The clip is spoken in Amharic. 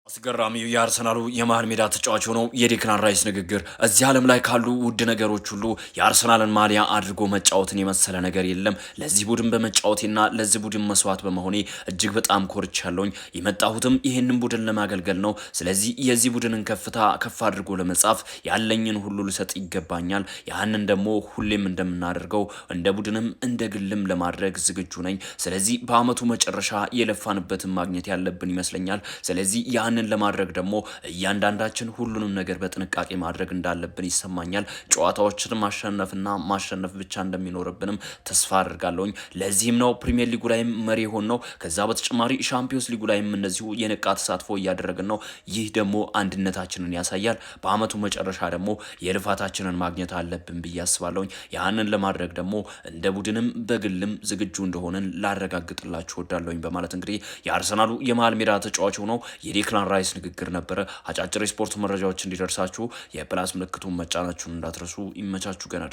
አስገራሚው የአርሰናሉ የመሃል ሜዳ ተጫዋች ሆነው የዴክላን ራይስ ንግግር እዚህ ዓለም ላይ ካሉ ውድ ነገሮች ሁሉ የአርሰናልን ማሊያ አድርጎ መጫወትን የመሰለ ነገር የለም። ለዚህ ቡድን በመጫወቴና ለዚህ ቡድን መስዋዕት በመሆኔ እጅግ በጣም ኮርቻለሁኝ። የመጣሁትም ይህንን ቡድን ለማገልገል ነው። ስለዚህ የዚህ ቡድንን ከፍታ ከፍ አድርጎ ለመጻፍ ያለኝን ሁሉ ልሰጥ ይገባኛል። ያንን ደግሞ ሁሌም እንደምናደርገው እንደ ቡድንም እንደ ግልም ለማድረግ ዝግጁ ነኝ። ስለዚህ በአመቱ መጨረሻ የለፋንበትን ማግኘት ያለብን ይመስለኛል። ስለዚህ ያንን ለማድረግ ደግሞ እያንዳንዳችን ሁሉንም ነገር በጥንቃቄ ማድረግ እንዳለብን ይሰማኛል። ጨዋታዎችን ማሸነፍና ማሸነፍ ብቻ እንደሚኖርብንም ተስፋ አድርጋለሁኝ። ለዚህም ነው ፕሪሚየር ሊጉ ላይም መሪ ሆን ነው። ከዛ በተጨማሪ ሻምፒዮንስ ሊጉ ላይም እንደዚሁ የነቃ ተሳትፎ እያደረግን ነው። ይህ ደግሞ አንድነታችንን ያሳያል። በአመቱ መጨረሻ ደግሞ የልፋታችንን ማግኘት አለብን ብዬ አስባለሁኝ። ያንን ለማድረግ ደግሞ እንደ ቡድንም በግልም ዝግጁ እንደሆነን ላረጋግጥላችሁ እወዳለሁኝ በማለት እንግዲህ የአርሰናሉ የመሃል ሜዳ ተጫዋች ሆነው የዴክላን ራይስ ንግግር ነበረ። አጫጭር የስፖርት መረጃዎች እንዲደርሳችሁ የፕላስ ምልክቱን መጫናችሁን እንዳትረሱ። ይመቻችሁ። ገና